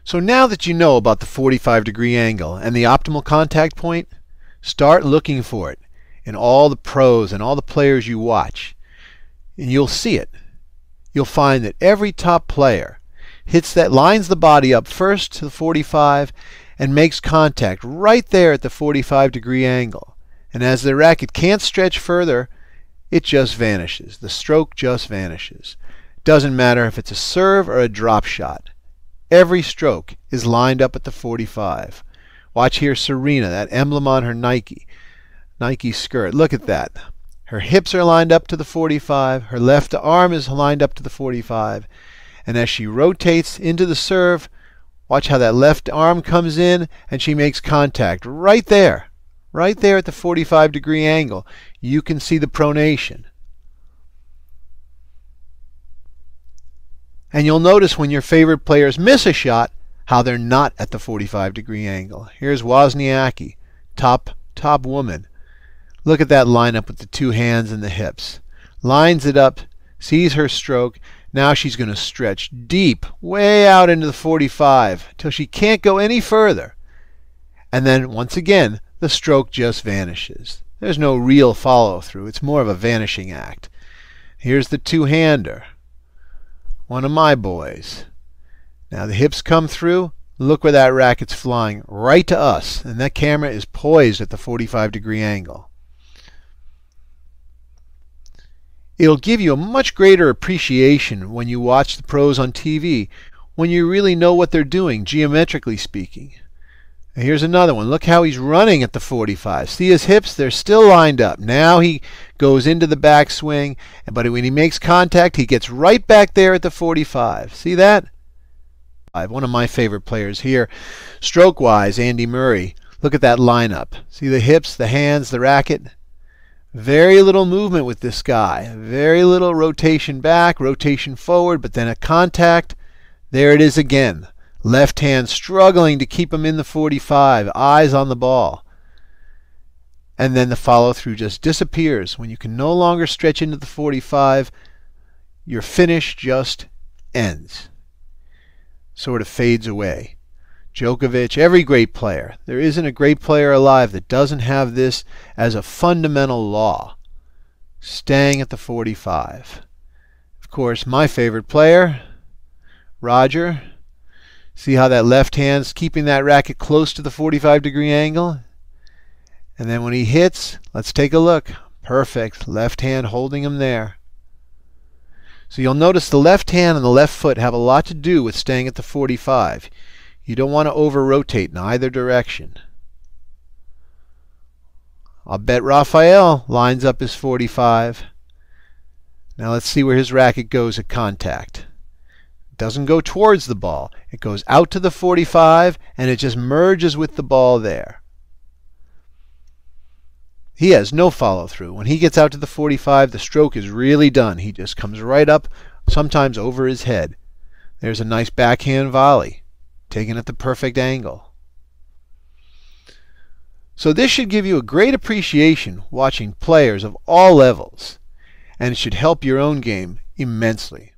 So now that you know about the 45-degree angle and the optimal contact point, start looking for it in all the pros and all the players you watch. And you'll see it. You'll find that every top player lines the body up first to the 45 and makes contact right there at the 45-degree angle. And as the racket can't stretch further, it just vanishes. The stroke just vanishes. Doesn't matter if it's a serve or a drop shot. Every stroke is lined up at the 45. Watch here Serena, that emblem on her Nike skirt. Look at that. Her hips are lined up to the 45. Her left arm is lined up to the 45. And as she rotates into the serve, watch how that left arm comes in and she makes contact right there. Right there at the 45-degree angle. You can see the pronation. And you'll notice when your favorite players miss a shot, how they're not at the 45-degree angle. Here's Wozniacki, top woman. Look at that lineup with the two hands and the hips. Lines it up, sees her stroke. Now she's going to stretch deep, way out into the 45, till she can't go any further. And then, once again, the stroke just vanishes. There's no real follow-through. It's more of a vanishing act. Here's the two-hander. One of my boys. Now the hips come through. Look where that racket's flying, right to us. And that camera is poised at the 45-degree angle. It'll give you a much greater appreciation when you watch the pros on TV, when you really know what they're doing, geometrically speaking. And here's another one. Look how he's running at the 45. See his hips? They're still lined up. Now he goes into the backswing, but when he makes contact, he gets right back there at the 45. See that? One of my favorite players here. Stroke-wise, Andy Murray. Look at that lineup. See the hips, the hands, the racket? Very little movement with this guy. Very little rotation back, rotation forward, but then a contact. There it is again. Left hand struggling to keep him in the 45, eyes on the ball. And then the follow-through just disappears. When you can no longer stretch into the 45, your finish just ends. Sort of fades away. Djokovic, every great player. There isn't a great player alive that doesn't have this as a fundamental law. Staying at the 45. Of course, my favorite player, Roger. See how that left hand's keeping that racket close to the 45-degree angle? And then when he hits, let's take a look. Perfect. Left hand holding him there. So you'll notice the left hand and the left foot have a lot to do with staying at the 45. You don't want to over-rotate in either direction. I'll bet Rafael lines up his 45. Now let's see where his racket goes at contact. Doesn't go towards the ball. It goes out to the 45 and it just merges with the ball there. He has no follow-through. When he gets out to the 45, the stroke is really done. He just comes right up, sometimes over his head. There's a nice backhand volley, taken at the perfect angle. So this should give you a great appreciation watching players of all levels, and it should help your own game immensely.